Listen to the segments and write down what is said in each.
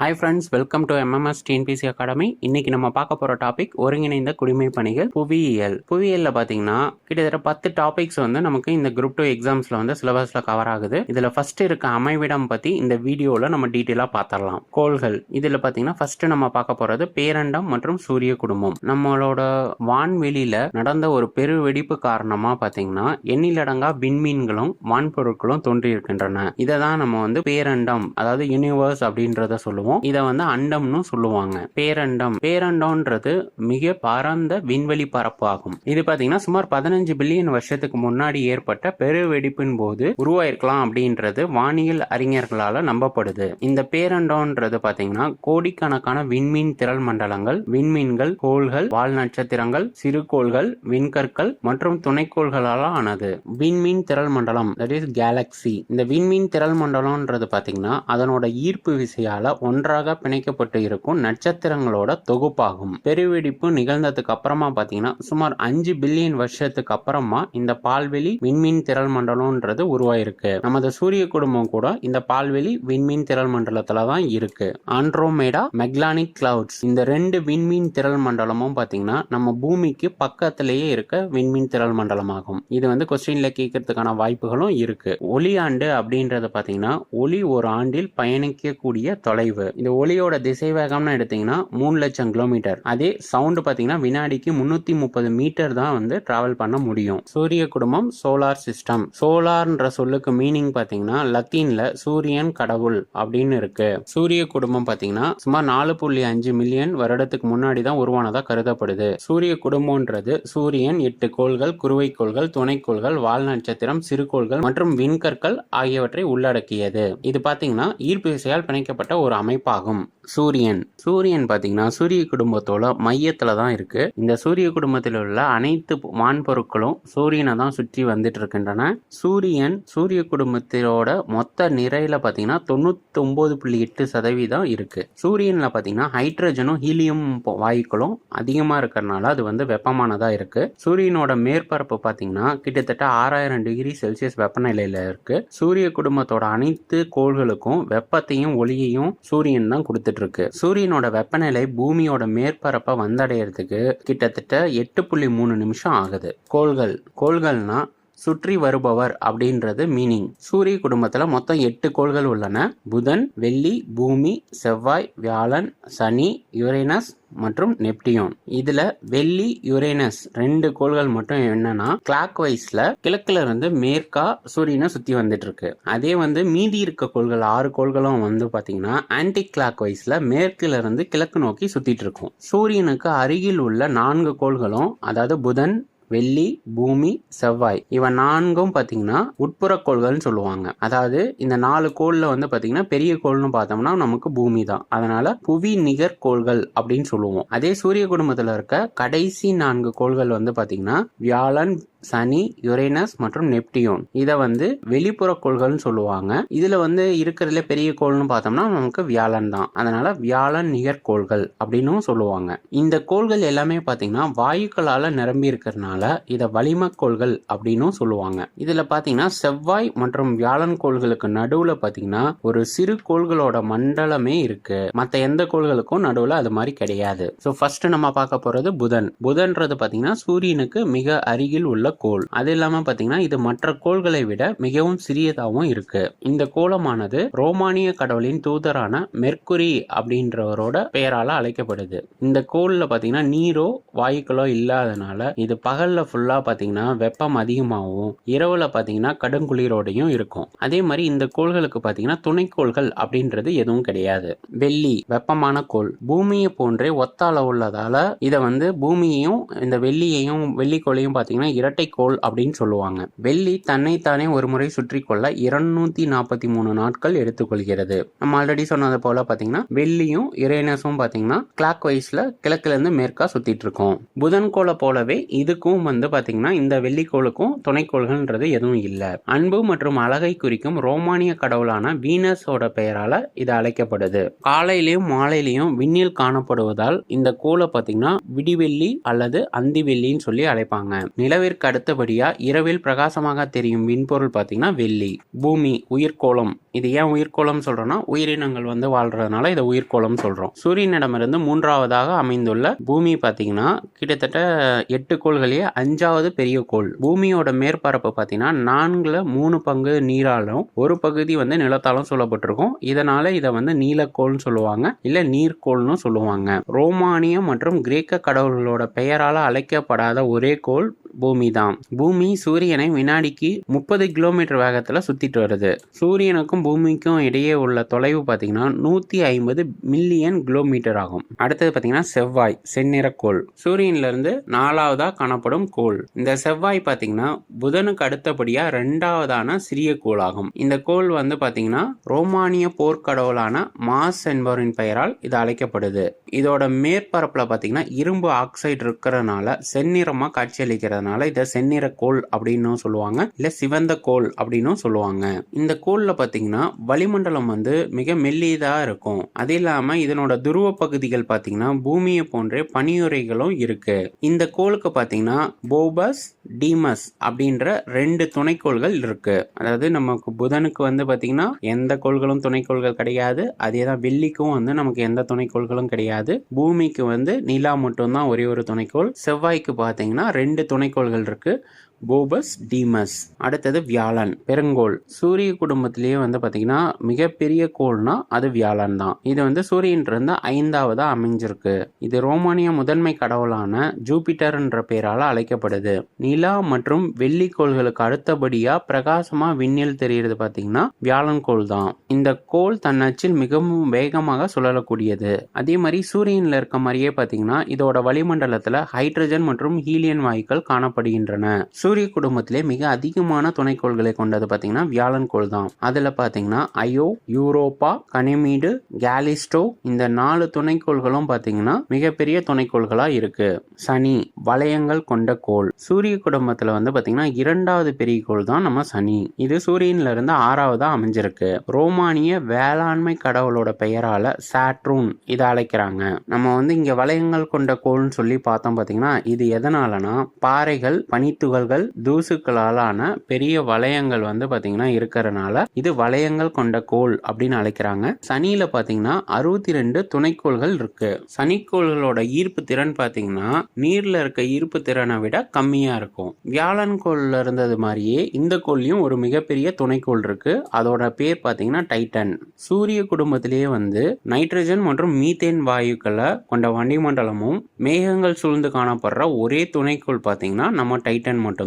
Hi friends, welcome to MMS TNPC academy. இன்னைக்கு நம்ம பார்க்க போகிற டாபிக் ஒருங்கிணைந்த குடிமை பணிகள் புவியியல். புவியியலில் பார்த்தீங்கன்னா கிட்டத்தட்ட 10 டாபிக்ஸ் நமக்கு இந்த குரூப் 2 எக்ஸாம்ஸில் சிலபஸில் கவர் ஆகுது. இதில் ஃபர்ஸ்ட் இருக்க அமைவிடம் பற்றி இந்த வீடியோவில் நம்ம டீட்டெயிலாக பார்த்துடலாம். கோள்கள் இதில் பார்த்தீங்கன்னா ஃபர்ஸ்ட் நம்ம பார்க்க போகிறது பேரண்டம் மற்றும் சூரிய குடும்பம். நம்மளோட வான்வெளியில் நடந்த ஒரு பெரு வெடிப்பு காரணமாக பார்த்தீங்கன்னா எண்ணிலடங்கா விண்மீன்களும் வான்பொருட்களும் தோன்றியிருக்கின்றன. இதை தான் நம்ம பேரண்டம், அதாவது யூனிவர்ஸ் அப்படின்றத சொல்லுவோம். இத அண்டம்னு சொல்லுவாங்க. பேரண்டம்ன்றது மிக பரந்த விண்வெளி பரப்பு ஆகும். இது பாத்தீங்கன்னா சுமார் 15 பில்லியன் வருஷத்துக்கு முன்னாடி ஏற்பட்ட பெருவெடிப்பின் போது உருவாயிருக்கலாம் அப்படின்றது வானியல் அறிஞர்களால நம்பப்படுது. இந்த பேரண்டம்ன்றது பாத்தீங்கன்னா கோடிக்கணக்கான விண்மீன் திரள் மண்டலங்கள், விண்மீன்கள், கோள்கள், வால் நட்சத்திரங்கள், சிறுகோள்கள், விண்கற்கள் மற்றும் துணைக்கோள்களால ஆனது. விண்மீன் திரள் மண்டலம், தட் இஸ் கேலக்சி. இந்த விண்மீன் திரள் மண்டலம்ன்றது பாத்தீங்கன்னா அதனோட ஈர்ப்பு விசையால ஒன்றாக பிணைக்கப்பட்டு இருக்கும் நட்சத்திரங்களோட தொகுப்பாகும். பெருவெடிப்பு நிகழ்ந்ததுக்கு அப்புறமா பாத்தீங்கன்னா சுமார் 5 பில்லியன் வருஷத்துக்கு அப்புறமா இந்த பால்வெளி விண்மீன் திரள் மண்டலம்ன்றது உருவாயிருக்கு. நமது சூரிய குடும்பம் கூட இந்த பால்வெளி விண்மீன் திரள் மண்டலத்துல தான் இருக்கு. ஆண்ட்ரோமேடா, மெக்லானிக் கிளவுட்ஸ், இந்த 2 விண்மீன் திரள் மண்டலமும் பாத்தீங்கன்னா நம்ம பூமிக்கு பக்கத்திலேயே இருக்க விண்மீன் திரள் மண்டலம் ஆகும். இது கொஸ்டின்ல கேட்கறதுக்கான வாய்ப்புகளும் இருக்கு. ஒளி ஆண்டு அப்படின்றது பாத்தீங்கன்னா ஒளி ஒரு ஆண்டில் பயணிக்கக்கூடிய தொலைவு. இந்த ஒளியோட திசை வேகம்னு எடுத்தீங்கன்னா 3 லட்சம் கிலோமீட்டர். அதே சவுண்ட் பாத்தீங்கன்னா வினாடிக்கு 330 மீட்டர் தான் டிராவல் பண்ண முடியும். சூரிய குடும்பம், சோலார் சிஸ்டம். சோலார்ன்ற சொல்லுக்கு மீனிங் பாத்தீங்கன்னா லத்தீன்ல சூரியன் கடவுள் அப்படின்னு இருக்கு. சூரிய குடும்பம் பாத்தீங்கன்னா சுமார் 4.5 மில்லியன் வருடத்துக்கு முன்னாடி தான் உருவானதா கருதப்படுது. சூரிய குடும்பம்ன்றது சூரியன், 8 கோள்கள், குறுவைக்கோள்கள், துணைக்கோள்கள், வால் நட்சத்திரம், சிறுகோள்கள் மற்றும் விண்கற்கள் ஆகியவற்றை உள்ளடக்கியது. இது பாத்தீங்கன்னா ஈர்ப்பு விசையால் பிணைக்கப்பட்ட ஒரு அமைப்பாகும். சூரியன் பாத்தீங்கன்னா சூரிய குடும்பத்தோட மையத்துல தான் இருக்கு. இந்த சூரிய குடும்பத்தில் உள்ள அனைத்து வான்பொருட்களும் சூரியனை தான் சுற்றி வந்துட்டு இருக்கின்றன. சூரிய குடும்பத்தோட மொத்த நிறையில பாத்தீங்கன்னா 99.8% இருக்கு. சூரியன்ல பாத்தீங்கன்னா ஹைட்ரஜனும் ஹீலியம் வாயுக்களும் அதிகமா இருக்கிறதுனால அது வெப்பமானதா இருக்கு. சூரியனோட மேற்பரப்பு பாத்தீங்கன்னா கிட்டத்தட்ட 6000 டிகிரி செல்சியஸ் வெப்பநிலையில இருக்கு. சூரிய குடும்பத்தோட அனைத்து கோள்களுக்கும் வெப்பத்தையும் ஒளியையும் சூரியன் தான் கொடுத்துட்டு இருக்கு. சூரியனோட வெப்பநிலை பூமியோட மேற்பரப்பை வந்தடைகிறதுக்கு கிட்டத்தட்ட 8.3 நிமிஷம் ஆகுது. கோள்கள்னா சுற்றி வருபவர் அப்படின்றது மீனிங். சூரிய குடும்பத்துல மொத்தம் 8 கோள்கள் உள்ளன. புதன், வெள்ளி, பூமி, செவ்வாய், வியாழன், சனி, யுரேனஸ் மற்றும் நெப்டியூன். இதுல வெள்ளி, யுரேனஸ் 2 கோள்கள் மட்டும் என்னன்னா கிளாக் வைஸ்ல கிழக்குல இருந்து மேற்கா சூரியனை சுத்தி வந்துட்டு இருக்கு. அதே மீதி இருக்க கோள்கள் 6 கோள்களும் பாத்தீங்கன்னா ஆன்டி கிளாக் வைஸ்ல மேற்குல இருந்து கிழக்கு நோக்கி சுத்திட்டு இருக்கும். சூரியனுக்கு அருகில் உள்ள 4 கோள்களும், அதாவது புதன், வெள்ளி, பூமி, செவ்வாய், இவ 4ம் பாத்தீங்கன்னா உட்புற கோள்கள்னு சொல்லுவாங்க. அதாவது இந்த 4 கோள்ல பாத்தீங்கன்னா பெரிய கோள்னு பார்த்தோம்னா நமக்கு பூமி தான். அதனால புவி நிகர் கோள்கள் அப்படின்னு சொல்லுவோம். அதே சூரிய குடும்பத்துல இருக்க கடைசி 4 கோள்கள் பாத்தீங்கன்னா வியாழன், சனி, யுரேனஸ் மற்றும் நெப்டியூன். இத வெளிப்புற கோள்கள்னு சொல்லுவாங்க. இதுல இருக்கிறதுல பெரிய கோள்னு பார்த்தோம்னா நமக்கு வியாழன் தான். அதனால வியாழன் நிகர் கோள்கள் அப்படின்னு சொல்லுவாங்க. இந்த கோள்கள் எல்லாமே பாத்தீங்கன்னா வாயுக்களால நிரம்பி இருக்கிறதுனால இத வளிம கோள்கள் அப்படின்னு சொல்லுவாங்க. இதுல பாத்தீங்கன்னா செவ்வாய் மற்றும் வியாழன் கோள்களுக்கு நடுவுல பாத்தீங்கன்னா ஒரு சிறு கோள்களோட மண்டலமே இருக்கு. மத்த எந்த கோள்களுக்கும் நடுவுல அது மாதிரி கிடையாது. சோ ஃபர்ஸ்ட் நம்ம பார்க்க போறது புதன்றது பாத்தீங்கன்னா சூரியனுக்கு மிக அருகில் உள்ள கோள். அது இல்லாம பாத்தீங்கன்னா இது மற்ற கோள்களை விட மிகவும் சிறியதாகவும் இருக்கு. இந்த கோளமானது ரோமானிய கடவுளின் தூதரான மெர்க்குரி அப்படின்றவரோட பெயரால அழைக்கப்படுது. இந்த கோள்ல பாத்தீங்கன்னா நீரோ வாயுக்களோ இல்லாதனால இது பகல்ல ஃபுல்லா பாத்தீங்கன்னா வெப்பம் அதிகமாகவும் இரவுல பாத்தீங்கன்னா கடுங்குளிரோடையும் இருக்கும். அதே மாதிரி இந்த கோள்களுக்கு பாத்தீங்கன்னா துணைக்கோள்கள் அப்படின்றது எதுவும் கிடையாது. வெள்ளி வெப்பமான கோள். பூமியை போன்றே ஒத்த அளவு உள்ளதால இத பூமியையும் இந்த வெள்ளிக்கோளையும் பாத்தீங்கன்னா இரட்டை கோள் அப்படின்னு சொல்லுவாங்க. வெள்ளி தன்னைத்தானே ஒரு முறை சுற்றி கொள்ள 243 நாட்கள் எடுத்துக்கொள்கிறது. நம்ம ஆல்ரெடி சொன்னது போல பாத்தீங்கன்னா வெள்ளியும் யுரேனஸும் பாத்தீங்கன்னா கிளாக் வைஸ்ல கிழக்குல இருந்து மேற்கா சுத்திட்டு இருக்கும். புதன் கோளை போலவே இதுக்கும் பாத்தீங்கன்னா இந்த வெள்ளிக்கோளுக்கும் துணைக்கோள்கள்ன்றது எதுவும் இல்ல. அன்பு மற்றும் அழகை குறிக்கும் ரோமானிய கடவுளான வீனஸோட பெயரால இது அழைக்கப்படுது. காலையிலயும் மாலையிலயும் விண்ணில் காணப்படுவதால் இந்த கோளை பாத்தீங்கன்னா விடிவெள்ளி அல்லது அந்தி வெள்ளின்னு சொல்லி அழைப்பாங்க. நிலவிற்கு புதனுக்கு அடுத்தபடியா இரவில் பிரகாசமாக தெரியும் விண்பொருள் பார்த்தீங்கன்னா வெள்ளி. பூமி உயிர்கோளம். இது ஏன் உயிர்கோளம் சொல்றோம்னா உயிரினங்கள் வந்து வாழ்றதுனால இதை உயிர்கோளம் சொல்றோம். சூரியனிடமிருந்து 3வதாக அமைந்துள்ள பூமி பார்த்தீங்கன்னா கிட்டத்தட்ட 8 கோள்களே 5வது பெரிய கோள். பூமியோட மேற்பரப்பு பார்த்தீங்கன்னா 4/3 பங்கு நீராலும் ஒரு பகுதி வந்து நிலத்தாலும் சூழப்பட்டிருக்கும். இதனால இதை வந்து நீலக்கோள்னு சொல்லுவாங்க, இல்ல நீர்க்கோள்னு சொல்லுவாங்க. ரோமானிய மற்றும் கிரேக்க கடவுள்களோட பெயரால அழைக்கப்படாத ஒரே கோள் பூமி தான். பூமி சூரியனை வினாடிக்கு 30 கிலோமீட்டர் வேகத்துல சுத்திட்டு வருது. சூரியனுக்கும் பூமிக்கும் இடையே உள்ள தொலைவு பார்த்தீங்கன்னா 150 மில்லியன் கிலோமீட்டர் ஆகும். அடுத்தது பார்த்தீங்கன்னா செவ்வாய், செந்நிறக்கோள். சூரியன்ல இருந்து 4வதா காணப்படும் கோள். இந்த செவ்வாய் பார்த்தீங்கன்னா புதனுக்கு அடுத்தபடியா 2வதான சிறிய கோள் ஆகும். இந்த கோள் வந்து பார்த்தீங்கன்னா ரோமானிய போர்க்கடவுளான மாஸ் என்பவரின் பெயரால் இது அழைக்கப்படுது. இதோட மேற்பரப்புல பார்த்தீங்கன்னா இரும்பு ஆக்சைடு இருக்கிறதுனால செந்நிறமா காட்சியளிக்கிறதுனால இதை செந்நிற கோள் அப்படின்னு சொல்லுவாங்க, இல்ல சிவந்த கோள் அப்படின்னு சொல்லுவாங்க. இந்த கோள்ல பாத்தீங்கன்னா வளிமண்டலம் வந்து மிக மெல்லியதா இருக்கும். அது இல்லாம இதனோட துருவ பகுதிகள் பாத்தீங்கன்னா பூமியை போன்றே பனியுறைகளும் இருக்கு. இந்த கோளுக்கு பாத்தீங்கன்னா போபஸ், டீமஸ் அப்படின்ற 2 துணைக்கோள்கள் இருக்கு. அதாவது நமக்கு புதனுக்கு வந்து பாத்தீங்கன்னா எந்த கோள்களும் துணைக்கோள்கள் கிடையாது. அதேதான் வெள்ளிக்கும் வந்து நமக்கு எந்த துணைக்கோள்களும் கிடையாது. பூமிக்கு வந்து நிலா மட்டும்தான் ஒரே ஒரு துணைக்கோள். செவ்வாய்க்கு பாத்தீங்கன்னா 2 துணைக்கோள்கள் இருக்கு, போபஸ், டீமஸ். அடுத்தது வியாழன், பெருங்கோள். சூரிய குடும்பத்திலேயே வந்து பாத்தீங்கன்னா மிகப்பெரிய கோள்னா அது வியாழன் தான். இது வந்து சூரியன் இருந்து 5வதா அமைஞ்சிருக்கு. இது ரோமானிய முதன்மை கடவுளான ஜூபிட்டர் என்ற பெயரால அழைக்கப்படுது. நிலா மற்றும் வெள்ளி கோள்களுக்கு அடுத்தபடியா பிரகாசமா விண்ணில் தெரிகிறது பாத்தீங்கன்னா வியாழன் கோள் தான். இந்த கோள் தன் அச்சில் மிகவும் வேகமாக சுழலக்கூடியது. அதே மாதிரி சூரியன்ல இருக்க மாதிரியே பாத்தீங்கன்னா இதோட வளிமண்டலத்துல ஹைட்ரஜன் மற்றும் ஹீலியன் வாயுக்கள் காணப்படுகின்றன. சூரிய குடும்பத்திலே மிக அதிகமான துணைக்கோள்களை கொண்டது பாத்தீங்கன்னா வியாழன் கோள் தான். அதுல பாத்தீங்கன்னா ஐயோ, யூரோப்பா, கனிமீடு, கேலிஸ்டோ இந்த 4 துணைக்கோள்களும் பாத்தீங்கன்னா மிகப்பெரிய துணைக்கோள்களா இருக்கு. சனி, வளையங்கள் கொண்ட கோள். சூரிய குடும்பத்துல வந்து பாத்தீங்கன்னா 2வது பெரிய கோள் தான் நம்ம சனி. இது சூரியன்ல இருந்து 6வதா அமைஞ்சிருக்கு. ரோமானிய வேளாண்மை கடவுளோட பெயரால சாட்ரூன் இதை அழைக்கிறாங்க. நம்ம வந்து இங்க வளையங்கள் கொண்ட கோள்னு சொல்லி பார்த்தோம் பாத்தீங்கன்னா இது எதனாலனா பாறைகள், பனித்துகள்கள், தூசுக்களாலான பெரிய வளையங்கள் வந்து பாத்தீங்கன்னா இருக்கிறதுனால இது வளையங்கள் கொண்ட கோள் அப்படின்னு அழைக்கிறாங்க. சனியில பாத்தீங்கன்னா 62 துணைக்கோள்கள் இருக்கு. சனிக்கோள்களோட ஈர்ப்பு திறன் பாத்தீங்கன்னா நீர்ல இருக்க ஈர்ப்பு திறனை விட கம்மியா இருக்கும். வியாழன் கோள்ல இருந்தது மாதிரியே இந்த கோள்லயும் ஒரு மிகப்பெரிய துணைக்கோள் இருக்கு. அதோட பேர் பாத்தீங்கன்னா டைட்டன். சூரிய குடும்பத்திலேயே வந்து நைட்ரஜன் மற்றும் மீத்தேன் வாயுக்களை கொண்ட வளிமண்டலமும் மேகங்கள் சூழ்ந்து காணப்படுற ஒரே துணைக்கோள் பாத்தீங்கன்னா நம்ம டைட்டன் மட்டும்தான்.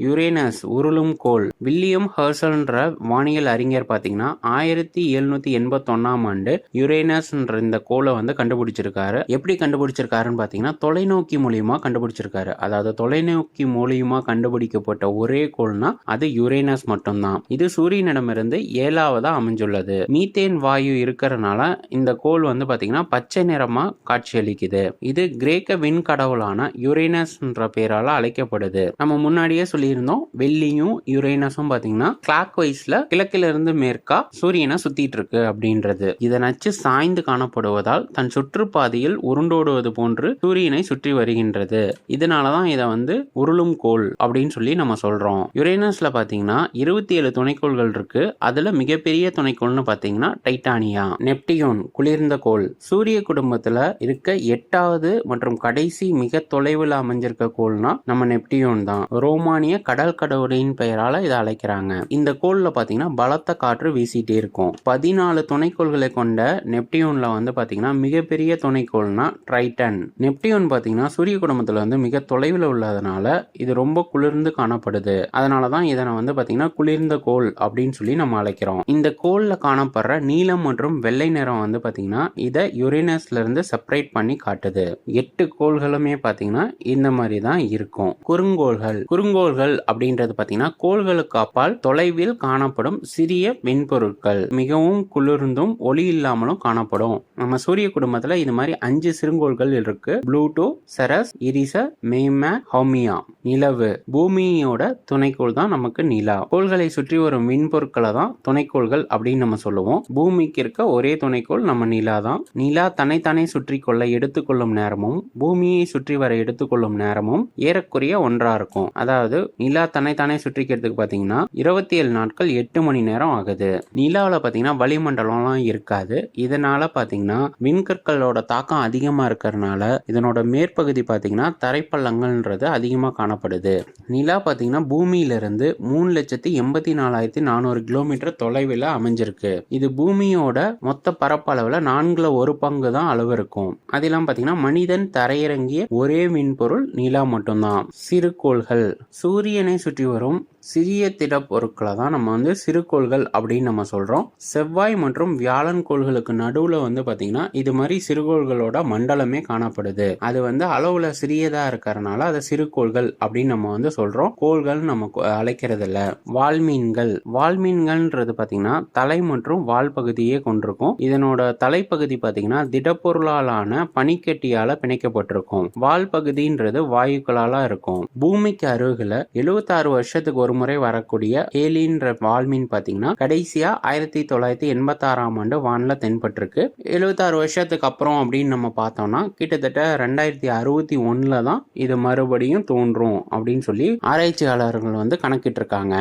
யுரேனஸ், உருளும் கோள். வில்லியம் ஹெர்சல்ன்ற வானியல் அறிஞர் பாத்தீங்கன்னா 1781ஆம் ஆண்டு யுரேனஸ் இந்த கோளை வந்து கண்டுபிடிச்சிருக்காரு. எப்படி கண்டுபிடிச்சிருக்காருன்னு பாத்தீங்கன்னா தொலைநோக்கி மூலியமா கண்டுபிடிச்சிருக்காரு. அதாவது தொலைநோக்கி மூலியமா கண்டுபிடிக்கப்பட்ட ஒரே கோள்னா அது யுரேனஸ் மட்டும்தான். இது சூரியனிடமிருந்து 7வதா அமைஞ்சுள்ளது. மீத்தேன் வாயு இருக்கிறதுனால இந்த கோள் வந்து பாத்தீங்கன்னா பச்சை நிறமா காட்சியளிக்குது. இது கிரேக்க விண்கடவுளான யுரேனஸ் என்ற பெயரால அழைக்கப்படுது. நம்ம முன்னாடியே சொல்லியிருந்தோம் வெள்ளியும் யுரேனஸும் பாத்தீங்கன்னா கிளாக் வைஸ்ல கிழக்கில இருந்து மேற்கா சூரியனை சுத்திட்டு இருக்கு அப்படின்றது. இதன் அச்சு சாய்ந்து காணப்படுவதால் தன் சுற்றுப்பாதையில் உருண்டோடுவது போன்று சூரியனை சுற்றி வருகின்றது. இதனாலதான் இதை வந்து உருளும் கோள் அப்படின்னு சொல்லி நம்ம சொல்றோம். யுரேனஸ்ல பாத்தீங்கன்னா 27 துணைக்கோள்கள் இருக்கு. அதுல மிகப்பெரிய துணைக்கோள்னு பாத்தீங்கன்னா டைட்டானியா. நெப்டியூன், குளிர்ந்த கோள். சூரிய குடும்பத்துல இருக்க 8வது மற்றும் கடைசி மிக தொலைவில் அமைஞ்சிருக்க கோள்னா நம்ம நெப்டியூன் தான். ரோமானிய கடல் கடவுளின் பெயரால இதை அழைக்கிறாங்க. இந்த கோள்ல பாத்தீங்கன்னா பலத்த காற்று வீசிட்டே இருக்கும். 14 துணைக்கோள்களை கொண்ட நெப்டியூன்ல வந்து பாத்தீங்கன்னா மிகப்பெரிய துணைக்கோள்னா டைட்டன். நெப்டியூன் பாத்தீங்கன்னா சூரிய குடும்பத்துல வந்து மிக தொலைவில் உள்ளதுனால இது ரொம்ப குளிர்ந்து காணப்படுது. அதனாலதான் இதனை வந்து பாத்தீங்கன்னா குளிர்ந்த கோள் அப்படின்னு சொல்லி நம்ம அழைக்கிறோம். இந்த கோள்ல காணப்படுற நீலம் மற்றும் வெள்ளை நிறம் வந்து பாத்தீங்கன்னா இதை யுரேனஸ்ல இருந்து செப்பரேட் பண்ணி காட்டுது. 8 கோள்களுமே பாத்தீங்கன்னா இந்த மாதிரி தான் இருக்கும். குறுங்கோள்கள் அப்படின்றது பாத்தீங்கன்னா கோள்களுக்கு அப்பால் தொலைவில் காணப்படும் சிறிய விண்பொருட்கள். மிகவும் குளிர்ந்தும் ஒளி இல்லாமலும் காணப்படும். நம்ம சூரிய குடும்பத்துல இது மாதிரி 5 சிறுங்கோள்கள் இருக்கு. ப்ளூட்டோ, செரஸ், இரிச, மேம, ஹோமியா. நிலவு, பூமியோட துணைக்கோள் தான் நமக்கு நிலா. கோள்களை சுற்றி வரும் விண்பொருட்களை தான் துணைக்கோள்கள் அப்படின்னு நம்ம சொல்லுவோம். பூமிக்கு இருக்க ஒரே துணைக்கோள் நம்ம நிலா தான். நிலா தன்னைத்தானே சுற்றி கொள்ள எடுத்துக்கொள்ளும் நேரமும் பூமியை சுற்றி வர எடுத்துக்கொள்ளும் நேரமும் ஏறக்குறைய ஒன்றா இருக்கும். இருக்கும். அதாவது நிலா தன்னைத்தானே சுற்றிக்கிறதுக்கு பாத்தீங்கன்னா 27 நாட்கள் 8 மணி நேரம் ஆகுது. நிலாவில் பாத்தீங்கன்னா வளிமண்டலம்லாம் இருக்காது. இதனால பாத்தீங்கன்னா விண்கற்களோட தாக்கம் அதிகமா இருக்கிறதுனால இதனோட மேற்பகுதி பாத்தீங்கன்னா தரைப்பள்ளங்கள்ன்றது அதிகமா காணப்படுது. நிலா பாத்தீங்கன்னா பூமியிலிருந்து 3,84,400 கிலோமீட்டர் தொலைவில் அமைஞ்சிருக்கு. இது பூமியோட மொத்த பரப்பளவுல 1/4 தான் அளவு இருக்கும். அதெல்லாம் பாத்தீங்கன்னா மனிதன் தரையிறங்கிய ஒரே விண்பொருள் நிலா மட்டும்தான். சிறுகோள்கள் சூரியனை சுற்றி வரும் சிறிய திட பொருட்களை தான் நம்ம சிறுகோள்கள் அப்படின்னு நம்ம சொல்றோம். செவ்வாய் மற்றும் வியாழன் கோள்களுக்கு நடுவுல பாத்தீங்கன்னா இது மாதிரி சிறுகோள்களோட மண்டலமே காணப்படுது. அது அளவுல சிறியதா இருக்கிறதுனால அதை சிறுகோள்கள் அப்படின்னு நம்ம சொல்றோம். கோள்கள் நம்ம அழைக்கிறது இல்ல. வால்மீன்கள்ன்றது பாத்தீங்கன்னா தலை மற்றும் வால் பகுதியே கொண்டிருக்கும். இதனோட தலைப்பகுதி பாத்தீங்கன்னா திடப்பொருளாலான பனிக்கட்டியால பிணைக்கப்பட்டிருக்கும். வால் பகுதின்றது வாயுக்களால இருக்கும். பூமிக்கு அருகில 76 வருஷத்துக்கு ஒரு முறை வரக்கூடிய ஹேலின்ற வால்மீன் பாத்தீங்கன்னா கடைசியா 1986ஆம் ஆண்டு வான்ல தென்பட்டிருக்கு. 76 வருஷத்துக்கு அப்புறம் அப்படின்னு நம்ம பார்த்தோம்னா கிட்டத்தட்ட 2061 தான் இது மறுபடியும் தோன்றும் அப்படின்னு சொல்லி ஆராய்ச்சியாளர்கள் கணக்கிட்டு இருக்காங்க.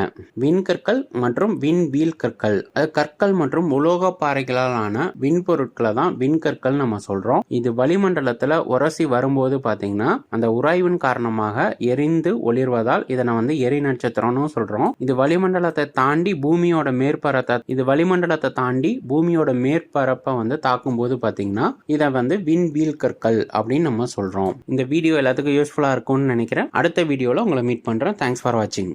விண்கற்கள் மற்றும் விண்வீல் கற்கள், கற்கள் மற்றும் உலோக பாறைகளாலான விண்பொருட்களை தான் விண்கற்கள் நம்ம சொல்றோம். இது வளிமண்டலத்துல உரசி வரும்போது பாத்தீங்கன்னா அந்த உராய்வின் காரணமாக எரிந்து ஒளிர்வதால் இதை நான் எரி நட்சத்திரம்னு சொல்றோம். இது வளிமண்டலத்தை தாண்டி பூமியோட மேற்பரப்பை தாக்கும் போது பாத்தீங்கன்னா இதை விண்வீல் கற்கள் அப்படின்னு நம்ம சொல்றோம். இந்த வீடியோ எல்லாத்துக்கும் யூஸ்ஃபுல்லா இருக்கும்னு நினைக்கிறேன். அடுத்த வீடியோல உங்களை மீட் பண்றேன். தேங்க்ஸ் ஃபார் வாட்சிங்.